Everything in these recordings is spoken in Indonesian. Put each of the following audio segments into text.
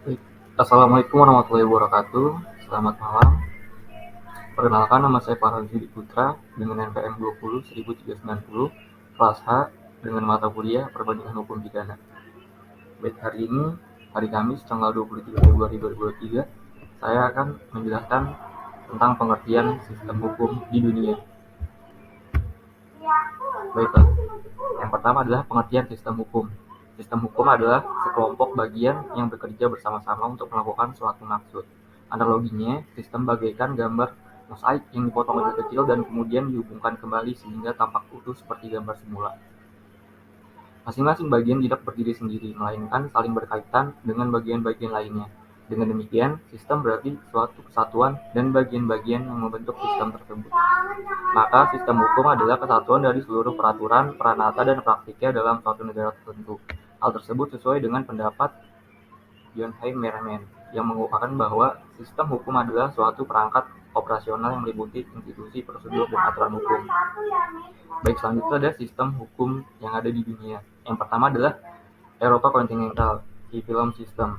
Baik. Assalamualaikum warahmatullahi wabarakatuh. Selamat malam. Perkenalkan, nama saya Farhan Yudi Putra dengan NPM 20 1390, kelas H, dengan mata kuliah Perbandingan Hukum Pidana. Baik, hari ini, hari Kamis, tanggal 23 Februari 2023, saya akan menjelaskan tentang pengertian sistem hukum di dunia. Baiklah, yang pertama adalah pengertian sistem hukum. Sistem hukum adalah sekelompok bagian yang bekerja bersama-sama untuk melakukan suatu maksud. Analoginya, sistem bagaikan gambar mosaik yang dipotong kecil-kecil dan kemudian dihubungkan kembali sehingga tampak utuh seperti gambar semula. Masing-masing bagian tidak berdiri sendiri, melainkan saling berkaitan dengan bagian-bagian lainnya. Dengan demikian, sistem berarti suatu kesatuan dan bagian-bagian yang membentuk sistem tersebut. Maka sistem hukum adalah kesatuan dari seluruh peraturan, peranata, dan praktiknya dalam suatu negara tertentu. Hal tersebut sesuai dengan pendapat John Hay Merriman yang mengungkapkan bahwa sistem hukum adalah suatu perangkat operasional yang meliputi institusi, prosedur, dan aturan hukum. Baik, selanjutnya ada sistem hukum yang ada di dunia. Yang pertama adalah Eropa kontinental, Civil System.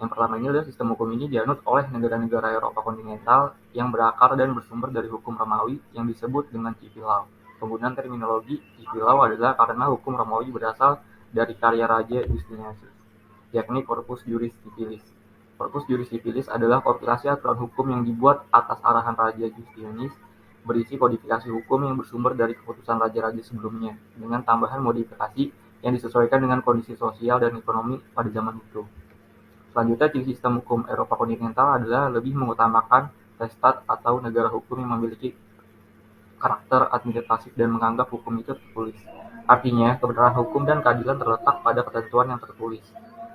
Yang pertama ini adalah sistem hukum ini dianut oleh negara-negara Eropa kontinental yang berakar dan bersumber dari hukum Romawi yang disebut dengan civil law. Penggunaan terminologi civil law adalah karena hukum Romawi berasal dari karya Raja Justinianus, yakni Corpus Juris Civilis. Corpus Juris Civilis adalah kompilasi aturan hukum yang dibuat atas arahan Raja Justinianus, berisi kodifikasi hukum yang bersumber dari keputusan raja-raja sebelumnya, dengan tambahan modifikasi yang disesuaikan dengan kondisi sosial dan ekonomi pada zaman itu. Selanjutnya, ciri sistem hukum Eropa kontinental adalah lebih mengutamakan testat atau negara hukum yang memiliki karakter administratif dan menganggap hukum itu tertulis. Artinya, kebenaran hukum dan keadilan terletak pada ketentuan yang tertulis.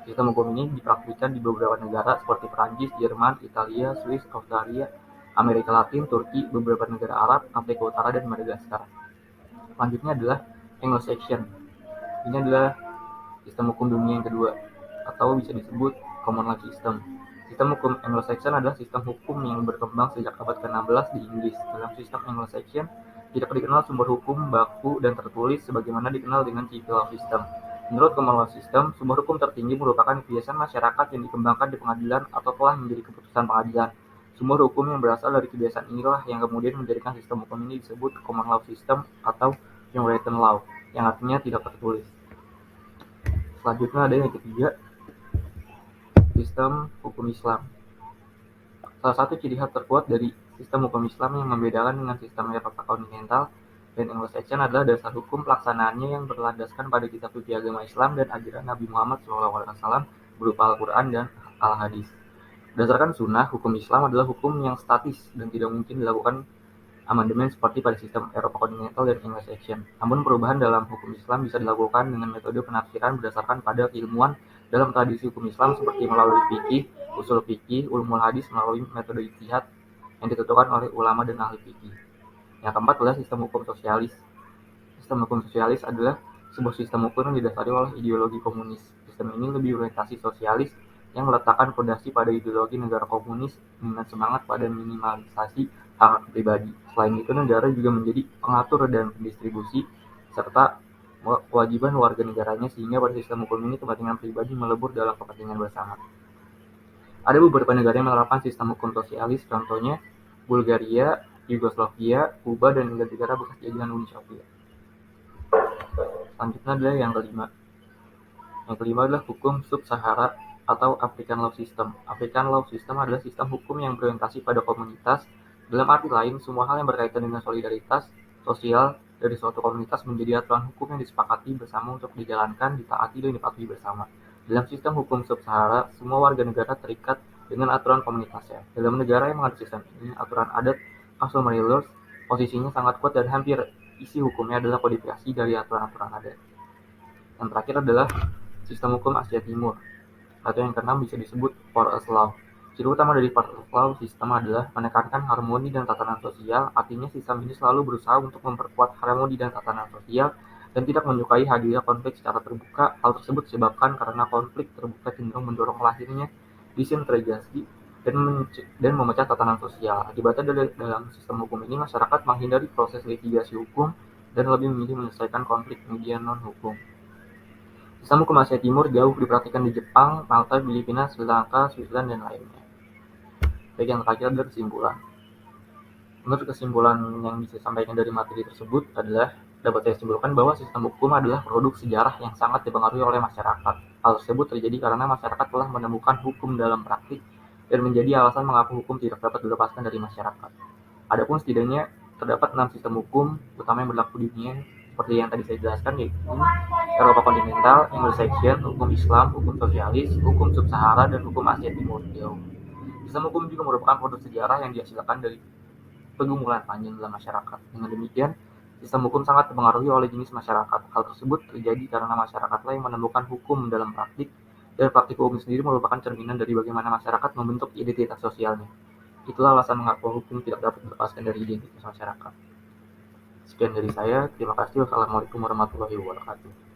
Sistem hukum ini dipraktikkan di beberapa negara seperti Perancis, Jerman, Italia, Swiss, Australia, Amerika Latin, Turki, beberapa negara Arab, Afrika Utara, dan Madagaskar. Selanjutnya adalah Anglo-Saxon. Ini adalah sistem hukum dunia yang kedua, atau bisa disebut Common Law System. Sistem hukum Anglo-Saxon adalah sistem hukum yang berkembang sejak abad ke-16 di Inggris. Dalam sistem Anglo-Saxon, tidak dikenal sumber hukum baku dan tertulis sebagaimana dikenal dengan Civil Law System. Menurut Common Law System, sumber hukum tertinggi merupakan kebiasaan masyarakat yang dikembangkan di pengadilan atau telah menjadi keputusan pengadilan. Sumber hukum yang berasal dari kebiasaan inilah yang kemudian menjadikan sistem hukum ini disebut Common Law System atau Unwritten Law, yang artinya tidak tertulis. Selanjutnya ada yang ketiga, sistem hukum Islam. Salah satu ciri khas terkuat dari sistem hukum Islam yang membedakan dengan sistem Eropa kontinental dan Anglo-Saxon adalah dasar hukum pelaksanaannya yang berlandaskan pada kitab suci agama Islam dan ajaran Nabi Muhammad SAW berupa Al-Quran dan Al-Hadis. Berdasarkan sunnah, hukum Islam adalah hukum yang statis dan tidak mungkin dilakukan amandemen seperti pada sistem Eropa kontinental dan Anglo-Saxon. Namun perubahan dalam hukum Islam bisa dilakukan dengan metode penafsiran berdasarkan pada keilmuan dalam tradisi hukum Islam seperti melalui fikih, usul fikih, ulumul hadis melalui metode ijtihad yang ditentukan oleh ulama dan ahli fikih. Yang keempat adalah sistem hukum sosialis. Sistem hukum sosialis adalah sebuah sistem hukum yang didasari oleh ideologi komunis. Sistem ini lebih orientasi sosialis yang meletakkan fondasi pada ideologi negara komunis dengan semangat pada minimalisasi hak pribadi. Selain itu, negara juga menjadi pengatur dan pendistribusi serta kewajiban warga negaranya, sehingga pada sistem hukum ini kepentingan pribadi melebur dalam kepentingan bersama. Ada beberapa negara yang menerapkan sistem hukum sosialis, contohnya Bulgaria, Yugoslavia, Kuba, dan negara bekas jajahan Uni Soviet. Selanjutnya adalah yang kelima. Yang kelima adalah hukum sub-Sahara atau African Law System. African Law System adalah sistem hukum yang berorientasi pada komunitas. Dalam arti lain, semua hal yang berkaitan dengan solidaritas sosial dari suatu komunitas menjadi aturan hukum yang disepakati bersama untuk dijalankan, ditaati, dan dipatuhi bersama. Dalam sistem hukum sub-Sahara, semua warga negara terikat dengan aturan komunitasnya. Dalam negara yang mengadopsi sistem ini, aturan adat customary laws posisinya sangat kuat dan hampir isi hukumnya adalah kodifikasi dari aturan-aturan adat. Yang terakhir adalah sistem hukum Asia Timur, atau yang keenam bisa disebut Forest Law. Ciri utama dari Forest Law sistem adalah menekankan harmoni dan tatanan sosial. Artinya sistem ini selalu berusaha untuk memperkuat harmoni dan tatanan sosial dan tidak menyukai hadirnya konflik secara terbuka. Hal tersebut disebabkan karena konflik terbuka cenderung mendorong lahirnya disintegrasi dan memecah tatanan sosial. Akibatnya dalam sistem hukum ini masyarakat menghindari proses litigasi hukum dan lebih memilih menyelesaikan konflik media non-hukum. Sistem hukum Asia Timur jauh dipraktikkan di Jepang, Malta, Filipina, Sri Lanka, Switzerland, dan lainnya. Baik, yang terakhir adalah kesimpulan. Menurut kesimpulan yang bisa disampaikan dari materi tersebut adalah dapat saya simpulkan bahwa sistem hukum adalah produk sejarah yang sangat dipengaruhi oleh masyarakat. Hal tersebut terjadi karena masyarakat telah menemukan hukum dalam praktik dan menjadi alasan mengapa hukum tidak dapat dilepaskan dari masyarakat. Adapun setidaknya terdapat 6 sistem hukum utama yang berlaku di dunia seperti yang tadi saya jelaskan, yaitu Eropa kontinental, Anglo-Saxon, hukum Islam, hukum sosialis, hukum sub-Sahara, dan hukum Asia Timur jauh. Sistem hukum juga merupakan produk sejarah yang dihasilkan dari pergumulan panjang dalam masyarakat. Dengan demikian, sistem hukum sangat dipengaruhi oleh jenis masyarakat. Hal tersebut terjadi karena masyarakatlah yang menemukan hukum dalam praktik, dan praktik hukum sendiri merupakan cerminan dari bagaimana masyarakat membentuk identitas sosialnya. Itulah alasan mengapa hukum tidak dapat dilepaskan dari identitas masyarakat. Sekian dari saya, terima kasih. Wassalamualaikum warahmatullahi wabarakatuh.